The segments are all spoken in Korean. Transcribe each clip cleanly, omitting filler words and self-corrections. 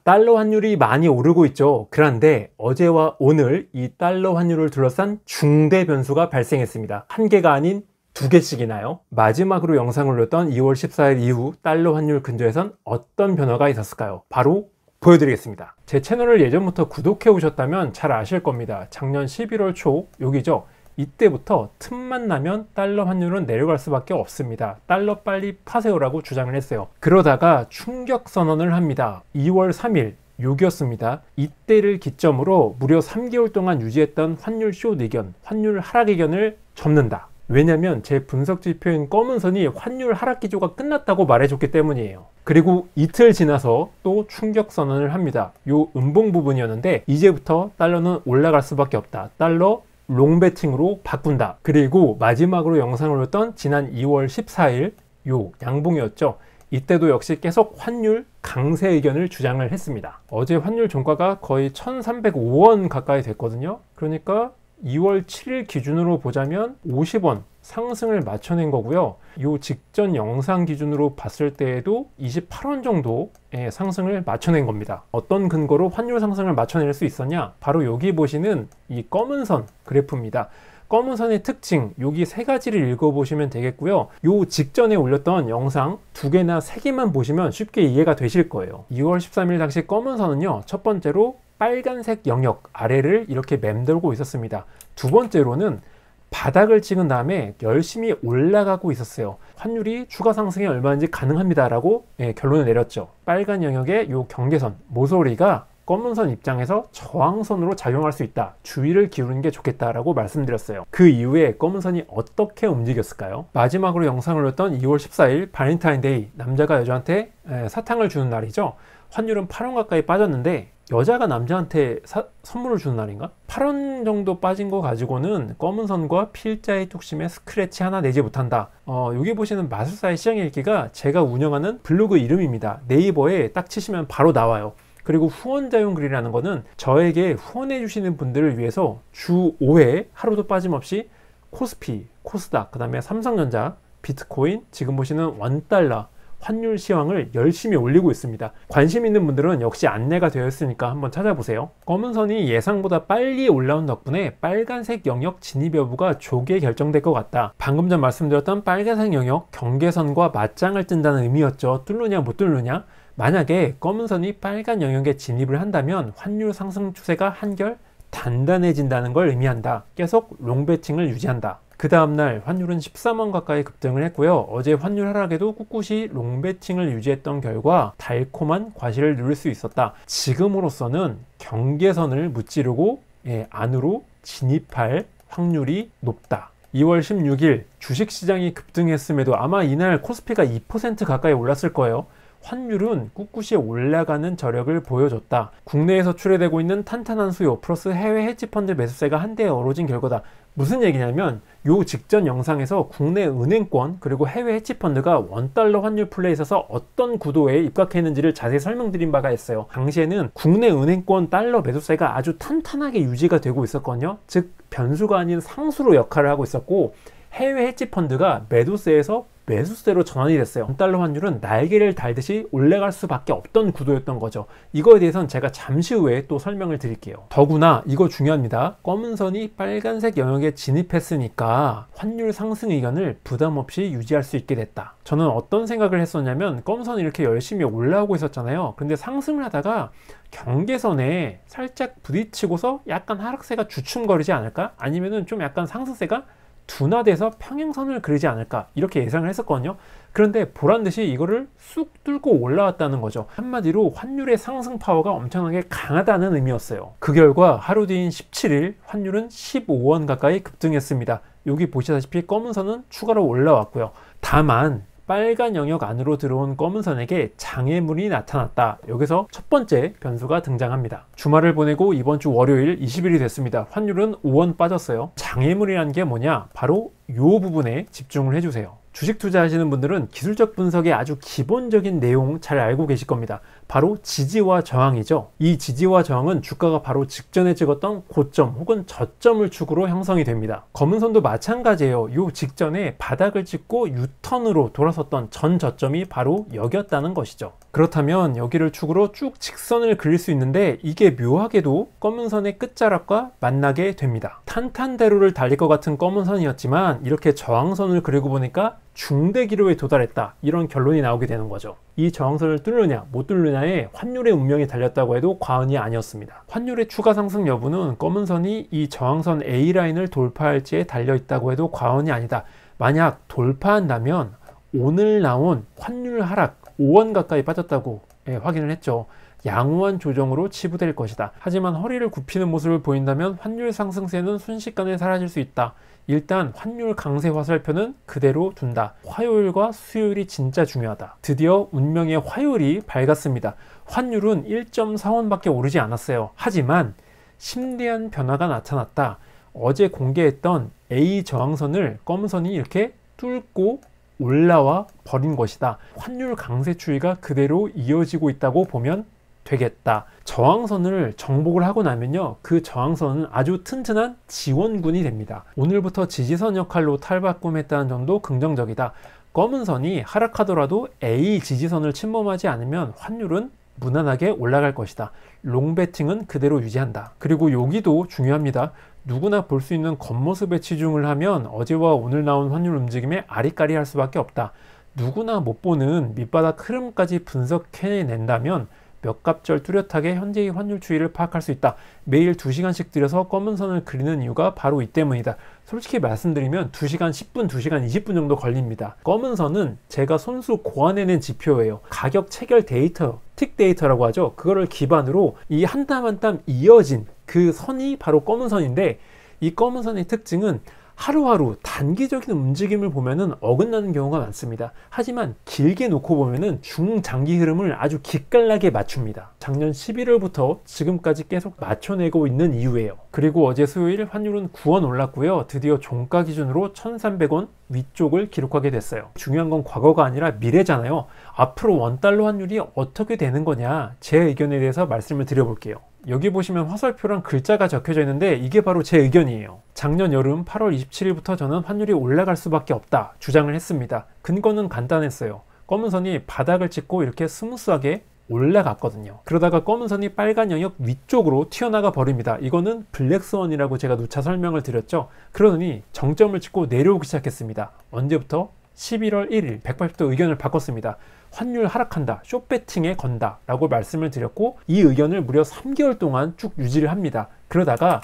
달러 환율이 많이 오르고 있죠. 그런데 어제와 오늘 이 달러 환율을 둘러싼 중대 변수가 발생했습니다. 한 개가 아닌 두 개씩이나요? 마지막으로 영상을 올렸던 2월 14일 이후 달러 환율 근저에선 어떤 변화가 있었을까요? 바로 보여드리겠습니다. 제 채널을 예전부터 구독해 오셨다면 잘 아실 겁니다. 작년 11월 초 여기죠. 이때부터 틈만 나면 달러 환율은 내려갈 수밖에 없습니다. 달러 빨리 파세요라고 주장을 했어요. 그러다가 충격 선언을 합니다. 2월 3일 요기였습니다. 이때를 기점으로 무려 3개월 동안 유지했던 환율 숏 의견, 환율 하락 의견을 접는다. 왜냐면 제 분석 지표인 검은 선이 환율 하락 기조가 끝났다고 말해줬기 때문이에요. 그리고 이틀 지나서 또 충격 선언을 합니다. 요 음봉 부분이었는데 이제부터 달러는 올라갈 수밖에 없다. 달러 롱베팅으로 바꾼다. 그리고 마지막으로 영상을 올렸던 지난 2월 14일 요 양봉이었죠. 이때도 역시 계속 환율 강세 의견을 주장을 했습니다. 어제 환율 종가가 거의 1305원 가까이 됐거든요. 그러니까 2월 7일 기준으로 보자면 50원 상승을 맞춰낸 거고요. 요 직전 영상 기준으로 봤을 때에도 28원 정도의 상승을 맞춰낸 겁니다. 어떤 근거로 환율 상승을 맞춰낼 수 있었냐? 바로 여기 보시는 이 검은 선 그래프입니다. 검은 선의 특징, 여기 세 가지를 읽어보시면 되겠고요. 요 직전에 올렸던 영상 두 개나 세 개만 보시면 쉽게 이해가 되실 거예요. 2월 13일 당시 검은 선은요, 첫 번째로 빨간색 영역 아래를 이렇게 맴돌고 있었습니다. 두 번째로는 바닥을 찍은 다음에 열심히 올라가고 있었어요. 환율이 추가 상승이 얼마인지 가능합니다 라고 결론을 내렸죠. 빨간 영역의 요 경계선 모서리가 검은 선 입장에서 저항선으로 작용할 수 있다. 주의를 기울이는 게 좋겠다라고 말씀드렸어요. 그 이후에 검은 선이 어떻게 움직였을까요? 마지막으로 영상을 올렸던 2월 14일 발렌타인데이, 남자가 여자한테 사탕을 주는 날이죠. 환율은 8원 가까이 빠졌는데 여자가 남자한테 선물을 주는 날인가? 8원 정도 빠진 거 가지고는 검은 선과 필자의 뚝심에 스크래치 하나 내지 못한다. 여기 보시는 마술사의 시장 읽기가 제가 운영하는 블로그 이름입니다. 네이버에 딱 치시면 바로 나와요. 그리고 후원자용 글이라는 거는 저에게 후원해 주시는 분들을 위해서 주 5회 하루도 빠짐없이 코스피, 코스닥, 그 다음에 삼성전자, 비트코인, 지금 보시는 원달러 환율 시황을 열심히 올리고 있습니다. 관심 있는 분들은 역시 안내가 되어 있으니까 한번 찾아보세요. 검은 선이 예상보다 빨리 올라온 덕분에 빨간색 영역 진입 여부가 조기에 결정될 것 같다. 방금 전 말씀드렸던 빨간색 영역 경계선과 맞짱을 뜬다는 의미였죠. 뚫느냐 못 뚫느냐. 만약에 검은 선이 빨간 영역에 진입을 한다면 환율 상승 추세가 한결 단단해진다는 걸 의미한다. 계속 롱베팅을 유지한다. 그 다음날 환율은 13원 가까이 급등을 했고요. 어제 환율 하락에도 꿋꿋이 롱베팅을 유지했던 결과 달콤한 과실을 누릴 수 있었다. 지금으로서는 경계선을 무찌르고 안으로 진입할 확률이 높다. 2월 16일 주식시장이 급등했음에도 아마 이날 코스피가 2% 가까이 올랐을 거예요. 환율은 꿋꿋이 올라가는 저력을 보여줬다. 국내에서 출회되고 있는 탄탄한 수요 플러스 해외 헤지펀드 매수세가 한데에 어우러진 결과다. 무슨 얘기냐면 요 직전 영상에서 국내 은행권 그리고 해외 헤지펀드가 원달러 환율 플레이에 있어서 어떤 구도에 입각했는지를 자세히 설명드린 바가 있어요. 당시에는 국내 은행권 달러 매수세가 아주 탄탄하게 유지가 되고 있었거든요. 즉 변수가 아닌 상수로 역할을 하고 있었고 해외 헤지펀드가 매도세에서 매수세로 전환이 됐어요. 원달러 환율은 날개를 달듯이 올라갈 수밖에 없던 구도였던 거죠. 이거에 대해서는 제가 잠시 후에 또 설명을 드릴게요. 더구나 이거 중요합니다. 검은 선이 빨간색 영역에 진입했으니까 환율 상승 의견을 부담 없이 유지할 수 있게 됐다. 저는 어떤 생각을 했었냐면 검은 선이 이렇게 열심히 올라오고 있었잖아요. 근데 상승을 하다가 경계선에 살짝 부딪히고서 약간 하락세가 주춤거리지 않을까? 아니면은 좀 약간 상승세가 둔화돼서 평행선을 그리지 않을까 이렇게 예상을 했었거든요. 그런데 보란듯이 이거를 쑥 뚫고 올라왔다는 거죠. 한마디로 환율의 상승 파워가 엄청나게 강하다는 의미였어요. 그 결과 하루 뒤인 17일 환율은 15원 가까이 급등했습니다. 여기 보시다시피 검은 선은 추가로 올라왔고요. 다만 빨간 영역 안으로 들어온 검은 선에게 장애물이 나타났다. 여기서 첫 번째 변수가 등장합니다. 주말을 보내고 이번 주 월요일 20일이 됐습니다. 환율은 5원 빠졌어요. 장애물이라는 게 뭐냐? 바로 이 부분에 집중을 해주세요. 주식 투자하시는 분들은 기술적 분석의 아주 기본적인 내용 잘 알고 계실 겁니다. 바로 지지와 저항이죠. 이 지지와 저항은 주가가 바로 직전에 찍었던 고점 혹은 저점을 축으로 형성이 됩니다. 검은 선도 마찬가지예요. 요 직전에 바닥을 찍고 유턴으로 돌아섰던 전 저점이 바로 여기였다는 것이죠. 그렇다면 여기를 축으로 쭉 직선을 그릴 수 있는데 이게 묘하게도 검은 선의 끝자락과 만나게 됩니다. 탄탄대로를 달릴 것 같은 검은 선이었지만 이렇게 저항선을 그리고 보니까 중대 기로에 도달했다, 이런 결론이 나오게 되는 거죠. 이 저항선을 뚫느냐 못 뚫느냐에 환율의 운명이 달렸다고 해도 과언이 아니었습니다. 환율의 추가 상승 여부는 검은 선이 이 저항선 A라인을 돌파할지에 달려있다고 해도 과언이 아니다. 만약 돌파한다면 오늘 나온 환율 하락 5원 가까이 빠졌다고 확인을 했죠. 양호한 조정으로 치부될 것이다. 하지만 허리를 굽히는 모습을 보인다면 환율 상승세는 순식간에 사라질 수 있다. 일단 환율 강세 화살표는 그대로 둔다. 화요일과 수요일이 진짜 중요하다. 드디어 운명의 화요일이 밝았습니다. 환율은 1.4원밖에 오르지 않았어요. 하지만 심대한 변화가 나타났다. 어제 공개했던 A 저항선을 검은 선이 이렇게 뚫고 올라와 버린 것이다. 환율 강세 추이가 그대로 이어지고 있다고 보면 되겠다. 저항선을 정복을 하고 나면요, 그 저항선은 아주 튼튼한 지원군이 됩니다. 오늘부터 지지선 역할로 탈바꿈했다는 점도 긍정적이다. 검은 선이 하락하더라도 A 지지선을 침범하지 않으면 환율은 무난하게 올라갈 것이다. 롱배팅은 그대로 유지한다. 그리고 여기도 중요합니다. 누구나 볼 수 있는 겉모습에 치중을 하면 어제와 오늘 나온 환율 움직임에 아리까리할 수밖에 없다. 누구나 못 보는 밑바닥 흐름까지 분석해낸다면 몇 갑절 뚜렷하게 현재의 환율 추이를 파악할 수 있다. 매일 2시간씩 들여서 검은 선을 그리는 이유가 바로 이 때문이다. 솔직히 말씀드리면 2시간 10분, 2시간 20분 정도 걸립니다. 검은 선은 제가 손수 고안해낸 지표예요. 가격 체결 데이터, 틱 데이터라고 하죠. 그거를 기반으로 이 한 땀 한 땀 이어진 그 선이 바로 검은 선인데, 이 검은 선의 특징은 하루하루 단기적인 움직임을 보면은 어긋나는 경우가 많습니다. 하지만 길게 놓고 보면은 중장기 흐름을 아주 기깔나게 맞춥니다. 작년 11월부터 지금까지 계속 맞춰내고 있는 이유예요. 그리고 어제 수요일 환율은 9원 올랐고요. 드디어 종가 기준으로 1,300원 위쪽을 기록하게 됐어요. 중요한 건 과거가 아니라 미래잖아요. 앞으로 원달러 환율이 어떻게 되는 거냐, 제 의견에 대해서 말씀을 드려볼게요. 여기 보시면 화살표랑 글자가 적혀져 있는데 이게 바로 제 의견이에요. 작년 여름 8월 27일부터 저는 환율이 올라갈 수밖에 없다 주장을 했습니다. 근거는 간단했어요. 검은 선이 바닥을 찍고 이렇게 스무스하게 올라갔거든요. 그러다가 검은 선이 빨간 영역 위쪽으로 튀어나가 버립니다. 이거는 블랙스원이라고 제가 누차 설명을 드렸죠. 그러더니 정점을 찍고 내려오기 시작했습니다. 언제부터? 11월 1일 180도 의견을 바꿨습니다. 환율 하락한다, 숏배팅에 건다 라고 말씀을 드렸고, 이 의견을 무려 3개월 동안 쭉 유지를 합니다. 그러다가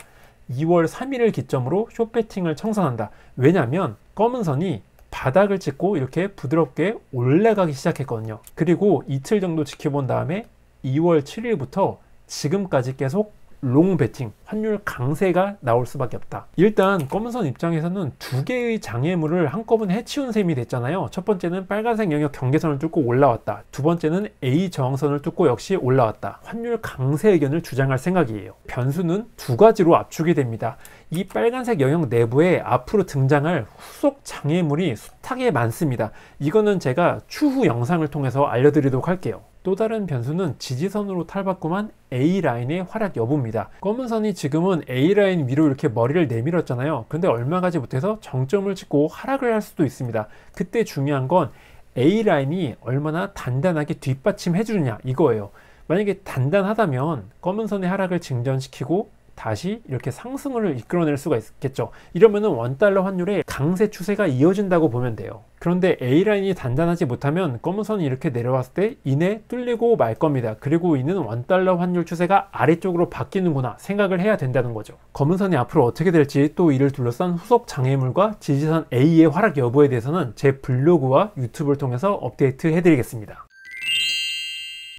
2월 3일을 기점으로 숏배팅을 청산한다. 왜냐하면 검은 선이 바닥을 찍고 이렇게 부드럽게 올라가기 시작했거든요. 그리고 이틀 정도 지켜본 다음에 2월 7일부터 지금까지 계속 롱 배팅, 환율 강세가 나올 수밖에 없다. 일단 검은선 입장에서는 두 개의 장애물을 한꺼번에 해치운 셈이 됐잖아요. 첫 번째는 빨간색 영역 경계선을 뚫고 올라왔다. 두 번째는 A 저항선을 뚫고 역시 올라왔다. 환율 강세 의견을 주장할 생각이에요. 변수는 두 가지로 압축이 됩니다. 이 빨간색 영역 내부에 앞으로 등장할 후속 장애물이 숱하게 많습니다. 이거는 제가 추후 영상을 통해서 알려드리도록 할게요. 또 다른 변수는 지지선으로 탈바꿈한 A라인의 활약 여부입니다. 검은 선이 지금은 A라인 위로 이렇게 머리를 내밀었잖아요. 근데 얼마 가지 못해서 정점을 찍고 하락을 할 수도 있습니다. 그때 중요한 건 A라인이 얼마나 단단하게 뒷받침해 주느냐 이거예요. 만약에 단단하다면 검은 선의 하락을 진전시키고 다시 이렇게 상승을 이끌어낼 수가 있겠죠. 이러면은 원달러 환율의 강세 추세가 이어진다고 보면 돼요. 그런데 A라인이 단단하지 못하면 검은 선이 이렇게 내려왔을 때 이내 뚫리고 말 겁니다. 그리고 이는 원달러 환율 추세가 아래쪽으로 바뀌는구나 생각을 해야 된다는 거죠. 검은 선이 앞으로 어떻게 될지, 또 이를 둘러싼 후속 장애물과 지지선 A의 활약 여부에 대해서는 제 블로그와 유튜브를 통해서 업데이트 해드리겠습니다.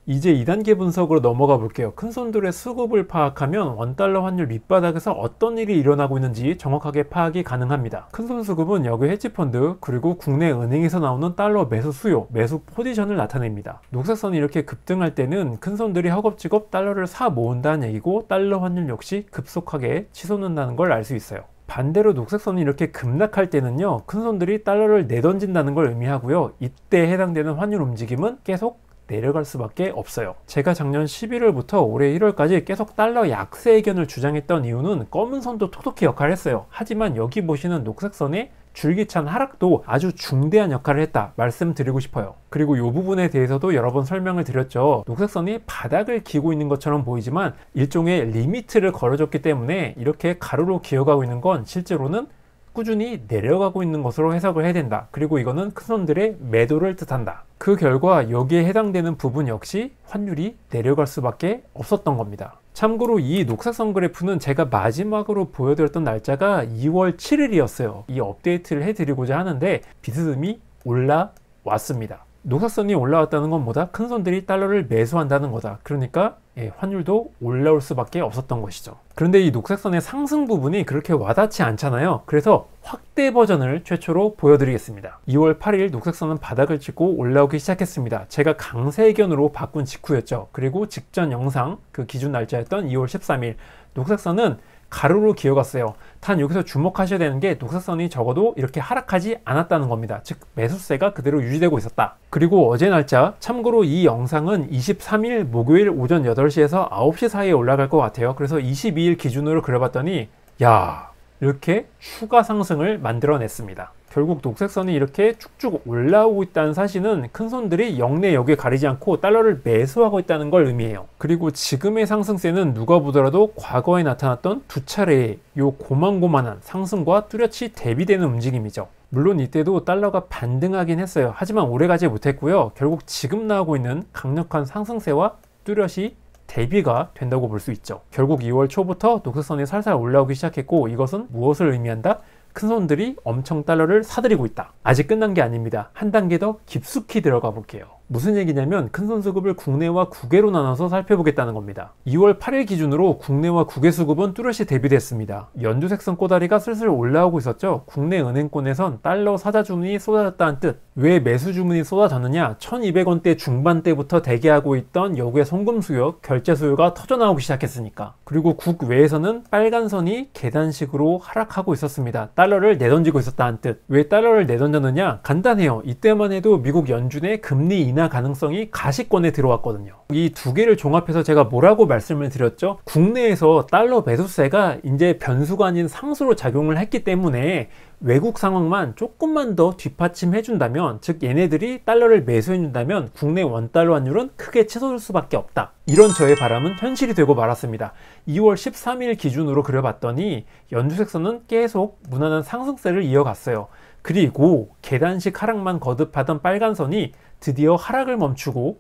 이제 2단계 분석으로 넘어가 볼게요. 큰손들의 수급을 파악하면 원달러 환율 밑바닥에서 어떤 일이 일어나고 있는지 정확하게 파악이 가능합니다. 큰손 수급은 여기 헤지펀드 그리고 국내 은행에서 나오는 달러 매수 수요, 매수 포지션을 나타냅니다. 녹색선이 이렇게 급등할 때는 큰손들이 허겁지겁 달러를 사 모은다는 얘기고, 달러 환율 역시 급속하게 치솟는다는 걸 알 수 있어요. 반대로 녹색선이 이렇게 급락할 때는요, 큰손들이 달러를 내던진다는 걸 의미하고요. 이때 해당되는 환율 움직임은 계속 내려갈 수밖에 없어요. 제가 작년 11월부터 올해 1월까지 계속 달러 약세 의견을 주장했던 이유는 검은 선도 톡톡히 역할을 했어요. 하지만 여기 보시는 녹색선의 줄기찬 하락도 아주 중대한 역할을 했다 말씀드리고 싶어요. 그리고 이 부분에 대해서도 여러 번 설명을 드렸죠. 녹색선이 바닥을 기고 있는 것처럼 보이지만 일종의 리미트를 걸어줬기 때문에 이렇게 가로로 기어가고 있는 건 실제로는 꾸준히 내려가고 있는 것으로 해석을 해야 된다. 그리고 이거는 큰 손들의 매도를 뜻한다. 그 결과 여기에 해당되는 부분 역시 환율이 내려갈 수밖에 없었던 겁니다. 참고로 이 녹색선 그래프는 제가 마지막으로 보여드렸던 날짜가 2월 7일이었어요. 이 업데이트를 해드리고자 하는데 비스듬히 올라왔습니다. 녹색선이 올라왔다는 건 뭐다? 큰 손들이 달러를 매수한다는 거다. 그러니까 환율도 올라올 수밖에 없었던 것이죠. 그런데 이 녹색선의 상승 부분이 그렇게 와닿지 않잖아요. 그래서 확대 버전을 최초로 보여드리겠습니다. 2월 8일 녹색선은 바닥을 찍고 올라오기 시작했습니다. 제가 강세 의견으로 바꾼 직후였죠. 그리고 직전 영상 그 기준 날짜였던 2월 13일 녹색선은 가로로 기어갔어요. 단 여기서 주목하셔야 되는 게 녹색선이 적어도 이렇게 하락하지 않았다는 겁니다. 즉 매수세가 그대로 유지되고 있었다. 그리고 어제 날짜, 참고로 이 영상은 23일 목요일 오전 8시에서 9시 사이에 올라갈 것 같아요. 그래서 22일 기준으로 그려봤더니 야, 이렇게 추가 상승을 만들어냈습니다. 결국 녹색선이 이렇게 쭉쭉 올라오고 있다는 사실은 큰 손들이 영내 역에 가리지 않고 달러를 매수하고 있다는 걸 의미해요. 그리고 지금의 상승세는 누가 보더라도 과거에 나타났던 두 차례의 요 고만고만한 상승과 뚜렷이 대비되는 움직임이죠. 물론 이때도 달러가 반등하긴 했어요. 하지만 오래가지 못했고요. 결국 지금 나오고 있는 강력한 상승세와 뚜렷이 대비가 된다고 볼 수 있죠. 결국 2월 초부터 녹색선이 살살 올라오기 시작했고 이것은 무엇을 의미한다? 큰 손들이 엄청 달러를 사들이고 있다. 아직 끝난 게 아닙니다. 한 단계 더 깊숙이 들어가 볼게요. 무슨 얘기냐면 큰손 수급을 국내와 국외로 나눠서 살펴보겠다는 겁니다. 2월 8일 기준으로 국내와 국외 수급은 뚜렷이 대비됐습니다. 연두색선 꼬다리가 슬슬 올라오고 있었죠. 국내 은행권에선 달러 사자 주문이 쏟아졌다는 뜻. 왜 매수 주문이 쏟아졌느냐? 1200원대 중반대부터 대기하고 있던 여구의 송금 수요, 결제 수요가 터져나오기 시작했으니까. 그리고 국외에서는 빨간 선이 계단식으로 하락하고 있었습니다. 달러를 내던지고 있었다는 뜻. 왜 달러를 내던졌느냐? 간단해요. 이때만 해도 미국 연준의 금리 인하 가능성이 가시권에 들어왔거든요. 이 두 개를 종합해서 제가 뭐라고 말씀을 드렸죠? 국내에서 달러 매수세가 이제 변수가 아닌 상수로 작용을 했기 때문에 외국 상황만 조금만 더 뒷받침해 준다면, 즉 얘네들이 달러를 매수해 준다면 국내 원달러 환율은 크게 치솟을 수밖에 없다. 이런 저의 바람은 현실이 되고 말았습니다. 2월 13일 기준으로 그려봤더니 연두색선은 계속 무난한 상승세를 이어갔어요. 그리고 계단식 하락만 거듭하던 빨간 선이 드디어 하락을 멈추고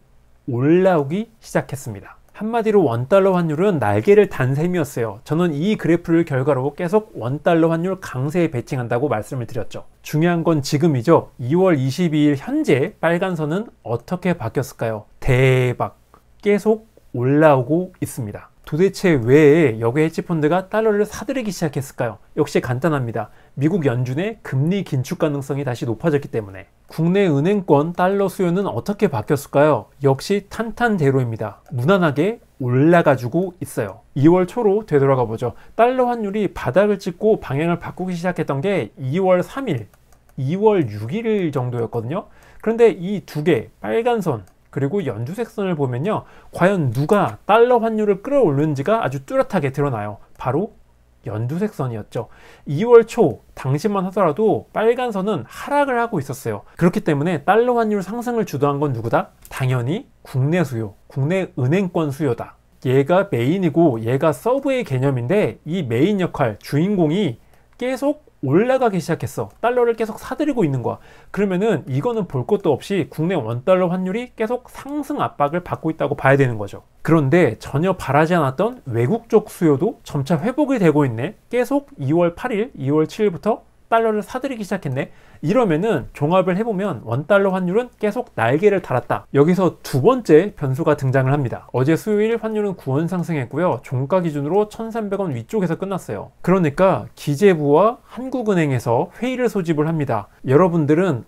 올라오기 시작했습니다. 한마디로 원달러 환율은 날개를 단 셈이었어요. 저는 이 그래프를 결과로 계속 원달러 환율 강세에 배팅한다고 말씀을 드렸죠. 중요한 건 지금이죠. 2월 22일 현재 빨간 선은 어떻게 바뀌었을까요? 대박! 계속 올라오고 있습니다. 도대체 왜 여기 헤지펀드가 달러를 사들이기 시작했을까요? 역시 간단합니다. 미국 연준의 금리 긴축 가능성이 다시 높아졌기 때문에. 국내 은행권 달러 수요는 어떻게 바뀌었을까요? 역시 탄탄대로입니다. 무난하게 올라가지고 있어요. 2월 초로 되돌아가 보죠. 달러 환율이 바닥을 찍고 방향을 바꾸기 시작했던 게 2월 3일, 2월 6일 정도였거든요. 그런데 이 두 개, 빨간 선, 그리고 연두색 선을 보면요, 과연 누가 달러 환율을 끌어올는지가 아주 뚜렷하게 드러나요. 바로 연두색 선이었죠. 2월 초 당시만 하더라도 빨간 선은 하락을 하고 있었어요. 그렇기 때문에 달러 환율 상승을 주도한 건 누구다? 당연히 국내 수요, 국내 은행권 수요다. 얘가 메인이고 얘가 서브의 개념인데, 이 메인 역할, 주인공이 계속 올라가기 시작했어. 달러를 계속 사들이고 있는 거야. 그러면은 이거는 볼 것도 없이 국내 원달러 환율이 계속 상승 압박을 받고 있다고 봐야 되는 거죠. 그런데 전혀 바라지 않았던 외국 쪽 수요도 점차 회복이 되고 있네. 계속 2월 8일, 2월 7일부터 달러를 사들이기 시작했네. 이러면은 종합을 해보면 원달러 환율은 계속 날개를 달았다. 여기서 두 번째 변수가 등장을 합니다. 어제 수요일 환율은 9원 상승했고요. 종가 기준으로 1,300원 위쪽에서 끝났어요. 그러니까 기재부와 한국은행에서 회의를 소집을 합니다. 여러분들은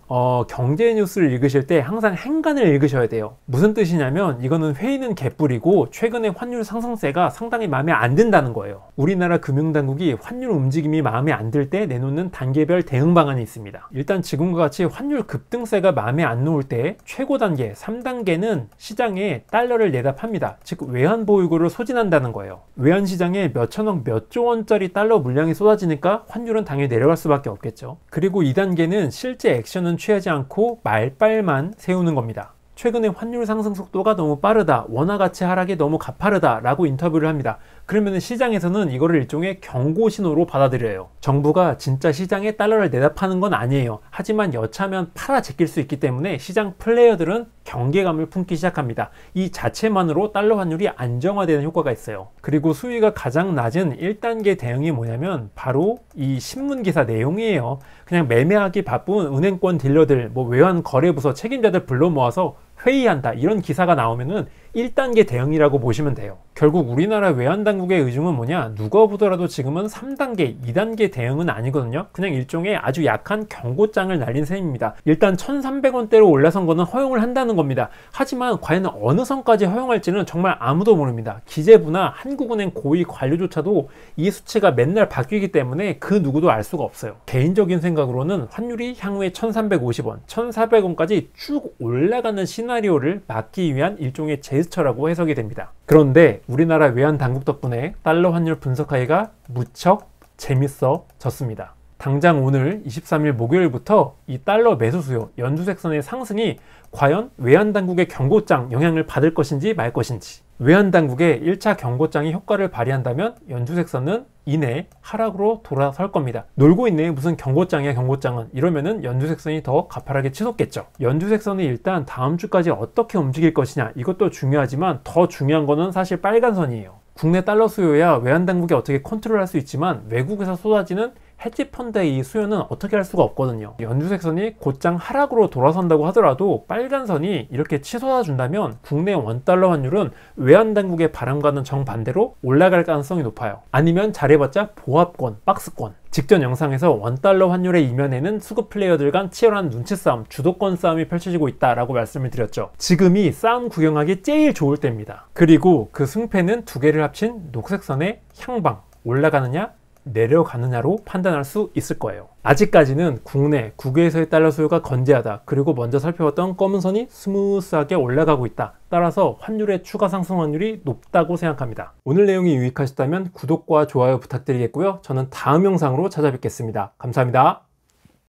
경제 뉴스를 읽으실 때 항상 행간을 읽으셔야 돼요. 무슨 뜻이냐면 이거는 회의는 개뿔이고 최근의 환율 상승세가 상당히 마음에 안 든다는 거예요. 우리나라 금융당국이 환율 움직임이 마음에 안 들 때 내놓는 단계별 대응 방안이 있습니다. 일단 지금과 같이 환율 급등세가 마음에 안 놓을 때 최고 단계 3단계는 시장에 달러를 내다 팝니다. 즉 외환 보유고를 소진한다는 거예요. 외환 시장에 몇천억 몇조 원짜리 달러 물량이 쏟아지니까 환율은 당연히 내려갈 수밖에 없겠죠. 그리고 2단계는 실제 액션은 취하지 않고 말빨만 세우는 겁니다. 최근에 환율 상승 속도가 너무 빠르다, 원화 가치 하락이 너무 가파르다 라고 인터뷰를 합니다. 그러면 시장에서는 이거를 일종의 경고 신호로 받아들여요. 정부가 진짜 시장에 달러를 내다 파는 건 아니에요. 하지만 여차하면 팔아 제낄 수 있기 때문에 시장 플레이어들은 경계감을 품기 시작합니다. 이 자체만으로 달러 환율이 안정화되는 효과가 있어요. 그리고 수위가 가장 낮은 1단계 대응이 뭐냐면 바로 이 신문 기사 내용이에요. 그냥 매매하기 바쁜 은행권 딜러들, 외환 거래부서 책임자들 불러 모아서 회의한다, 이런 기사가 나오면은 1단계 대응이라고 보시면 돼요. 결국 우리나라 외환당국의 의중은 뭐냐, 누가 보더라도 지금은 3단계, 2단계 대응은 아니거든요. 그냥 일종의 아주 약한 경고장을 날린 셈입니다. 일단 1,300원대로 올라선 거는 허용을 한다는 겁니다. 하지만 과연 어느 선까지 허용할지는 정말 아무도 모릅니다. 기재부나 한국은행 고위 관료조차도 이 수치가 맨날 바뀌기 때문에 그 누구도 알 수가 없어요. 개인적인 생각으로는 환율이 향후에 1,350원, 1,400원까지 쭉 올라가는 시나리오를 막기 위한 일종의 제스처라고 해석이 됩니다. 그런데 우리나라 외환 당국 덕분에 달러 환율 분석하기가 무척 재밌어졌습니다. 당장 오늘 23일 목요일부터 이 달러 매수 수요, 연두색선의 상승이 과연 외환 당국의 경고장 영향을 받을 것인지 말 것인지, 외환 당국의 1차 경고장이 효과를 발휘한다면 연두색선은 이내 하락으로 돌아설 겁니다. 놀고 있네, 무슨 경고장이야 경고장은, 이러면은 연두색선이 더 가파르게 치솟겠죠. 연두색선이 일단 다음 주까지 어떻게 움직일 것이냐, 이것도 중요하지만 더 중요한 거는 사실 빨간선이에요. 국내 달러 수요야 외환 당국이 어떻게 컨트롤할 수 있지만 외국에서 쏟아지는 헤지펀드의 이 수요는 어떻게 할 수가 없거든요. 연두색선이 곧장 하락으로 돌아선다고 하더라도 빨간선이 이렇게 치솟아 준다면 국내 원달러 환율은 외환 당국의 바람과는 정반대로 올라갈 가능성이 높아요. 아니면 잘해봤자 보합권, 박스권. 직전 영상에서 원달러 환율의 이면에는 수급 플레이어들 간 치열한 눈치 싸움, 주도권 싸움이 펼쳐지고 있다라고 말씀을 드렸죠. 지금이 싸움 구경하기 제일 좋을 때입니다. 그리고 그 승패는 두 개를 합친 녹색선의 향방, 올라가느냐 내려가느냐로 판단할 수 있을 거예요. 아직까지는 국내, 국외에서의 달러 수요가 건재하다. 그리고 먼저 살펴봤던 검은 선이 스무스하게 올라가고 있다. 따라서 환율의 추가 상승 확률이 높다고 생각합니다. 오늘 내용이 유익하셨다면 구독과 좋아요 부탁드리겠고요. 저는 다음 영상으로 찾아뵙겠습니다. 감사합니다.